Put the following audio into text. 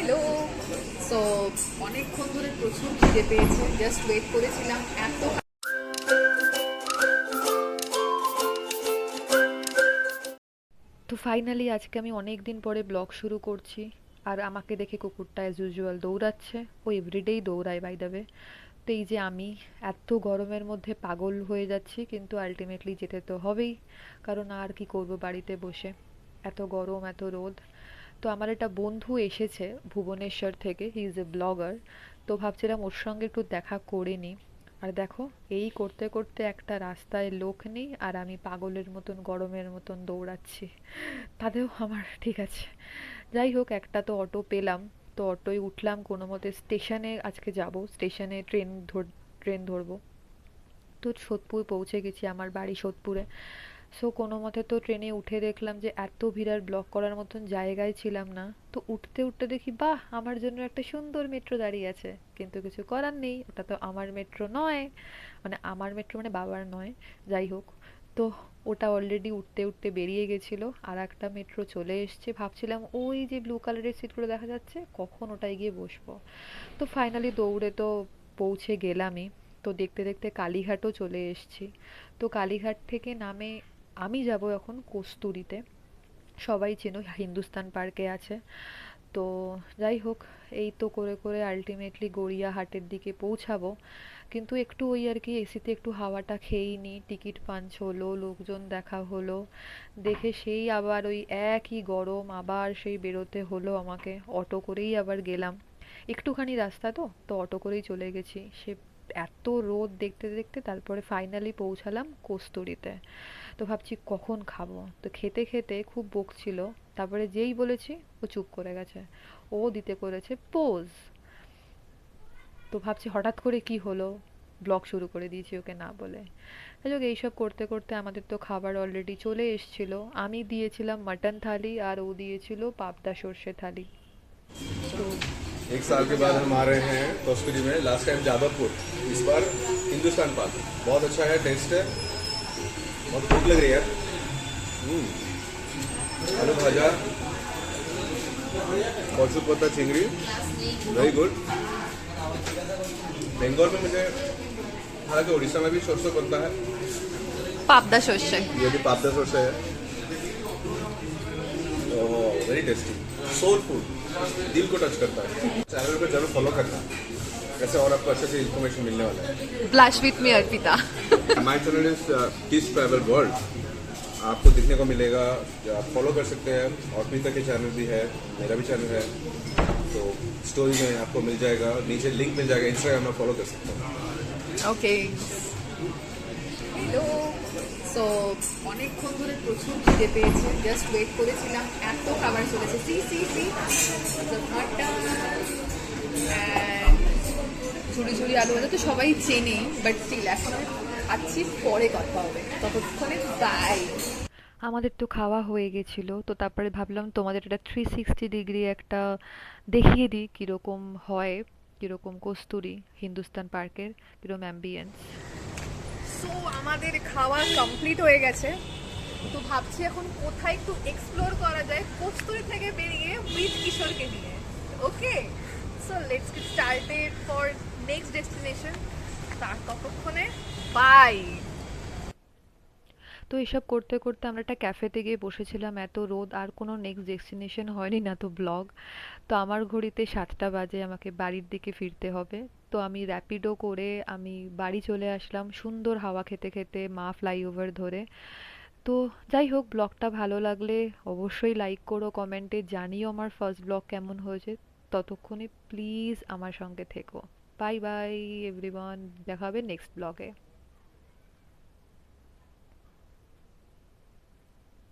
Hello. So অনেকক্ষণ ধরে প্রচুর খিদে পেয়েছে, জাস্ট ওয়েট করেছিলাম এত। তো ফাইনালি আজকে আমি অনেক দিন পরে ব্লগ শুরু করছি। আর আমাকে দেখে কুকুরটা অ্যাজ ইউজুয়াল দৌড়াচ্ছে। ও এভরিডেই দৌড়ায় বাই দ্য ওয়ে। তো এই যে আমি এত গরমের মধ্যে পাগল হয়ে যাচ্ছি, কিন্তু আলটিমেটলি যেতে তো হবেই, কারণ আর কি করব বাড়িতে বসে, এত গরম এত রোদ। তো আমার একটা বন্ধু এসেছে ভুবনেশ্বর থেকে, হি ইজ এ ব্লগার। তো ভাবছিলাম ওর সঙ্গে একটু দেখা করে নিই। আর দেখো, এই করতে করতে একটা রাস্তায় লোক নেই আর আমি পাগলের মতন গরমের মতন দৌড়াচ্ছি। তাতেও আমার ঠিক আছে। যাই হোক, একটা তো অটো পেলাম। তো অটোয় উঠলাম কোনো মতে, স্টেশনে আজকে যাব, স্টেশনে ট্রেন ধরবো। তো সোদপুর পৌঁছে গেছি, আমার বাড়ি সোদপুরে। সো কোনো মতে তো ট্রেনে উঠে দেখলাম যে এত ভিড়, আর ব্লক করার মতন জায়গায় ছিলাম না। তো উঠতে উঠতে দেখি, বাহ, আমার জন্য একটা সুন্দর মেট্রো দাঁড়িয়ে আছে। কিন্তু কিছু করার নেই, ওটা তো আমার মেট্রো নয়। মানে আমার মেট্রো মানে বাবার নয়। যাই হোক, তো ওটা অলরেডি উঠতে উঠতে বেরিয়ে গেছিলো, আর একটা মেট্রো চলে এসছে। ভাবছিলাম ওই যে ব্লু কালারের সিটগুলো দেখা যাচ্ছে, কখন ওটায় গিয়ে বসবো। তো ফাইনালি দৌড়ে তো পৌঁছে গেলামই। তো দেখতে দেখতে কালীঘাটও চলে এসেছি। তো কালীঘাট থেকে নামে আমি যাব এখন কস্তুরীতে। সবাই চেনো, হিন্দুস্তান পার্কে আছে। তো যাই হোক, এই তো করে করে আলটিমেটলি গড়িয়াহাটের দিকে পৌঁছাবো। কিন্তু একটু ওই আর কি, এসিতে একটু হাওয়াটা খেয়েই নি, টিকিট পাঞ্চ হলো, লোকজন দেখা হলো, দেখে সেই আবার ওই একই গরম, আবার সেই বেরোতে হলো আমাকে। অটো করেই আবার গেলাম, একটুখানি রাস্তা তো তো অটো করেই চলে গেছি। সে এত রোদ দেখতে দেখতে তারপরে ফাইনালি পৌঁছালাম কস্তুরীতে। তো ভাবছি কখন খাবো, তো খেতে খেতে খুব বকছিল। তারপরে যেই বলেছি, ও চুপ করে গেছে। ও দিতে করেছে পোজ। তো ভাবছি হঠাৎ করে কি হলো, ব্লগ শুরু করে দিয়েছি ওকে না বলে। যাই হোক, এইসব করতে করতে আমাদের তো খাবার অলরেডি চলে এসছিল। আমি দিয়েছিলাম মাটন থালি, আর ও দিয়েছিল পাবদা সর্ষে থালি। তো एक साल के बाद हम आ रहे हैं कस्तूरी में। लास्ट टाइम जादवपुर, इस बार हिंदुस्तान पार्क। बहुत अच्छा है, टेस्ट है। बहुत भूख लग रही है। आलू भाजा, कौशल पत्ता चिंगड़ी, वेरी गुड। बंगाल में मुझे, हालांकि उड़ीसा में भी सरसों बनता है, পাবদা সর্ষে। ये भी पापदा सरसों है। वेरी टेस्टी, सोल फूड, दिल को टच करता है। चैनल को जरूर फॉलो करना, ऐसे और आपको अच्छे से इन्फॉर्मेशन मिलने वाला है। Blush with me Arpita. My channel is किस ट्रैवल वर्ल्ड, आपको दिखने को मिलेगा। आप फॉलो कर सकते हैं। और अर्पिता के चैनल भी है, मेरा भी चैनल है। तो स्टोरी में आपको मिल जाएगा, नीचे लिंक मिल जाएगा, इंस्टाग्राम में फॉलो कर सकते हैं। ওকে। হ্যালো। সো অনেকক্ষণ ধরে প্রচুর খিদে পেয়েছে, জাস্ট ওয়েট করেছিলাম এত খাবার চলেছে। সি সি সি মাটন অ্যান্ড ঝুড়ি ঝুড়ি আলু ভাজা তো সবাই চেনে, বাট স্টিল এখন আমি খাচ্ছি, পরে কথা হবে, ততক্ষণে বাই। আমাদের তো খাওয়া হয়ে গেছিল, তো তারপরে ভাবলাম তোমাদের একটা 360 ডিগ্রি একটা দেখিয়ে দিই কীরকম হয়, কীরকম কস্তুরি হিন্দুস্তান পার্কের, কীরকম অ্যাম্বিয়েন্স। সো আমাদের খাওয়া কমপ্লিট হয়ে গেছে। তো ভাবছি এখন কোথায় একটু এক্সপ্লোর করা যায় কস্তুরি থেকে বেরিয়ে উইথ কিশোরকে নিয়ে। Okay, so let's get started for next destination. তার ততক্ষণে বাই। তো এসব করতে করতে আমরা একটা ক্যাফেতে গিয়ে বসেছিলাম, এত রোদ, আর কোনো নেক্সট ডেস্টিনেশন হয়নি না তো ব্লগ। তো আমার ঘড়িতে 7টা বাজে, আমাকে বাড়ির দিকে ফিরতে হবে। তো আমি র্যাপিডো করে আমি বাড়ি চলে আসলাম, সুন্দর হাওয়া খেতে খেতে, মা ফ্লাইওভার ধরে। তো যাই হোক, ব্লগটা ভালো লাগলে অবশ্যই লাইক করো, কমেন্টে জানিও আমার ফার্স্ট ব্লগ কেমন হয়েছে। ততক্ষণে প্লিজ আমার সঙ্গে থেকো। বাই বাই এভরিওয়ান, দেখা হবে নেক্সট ব্লগে।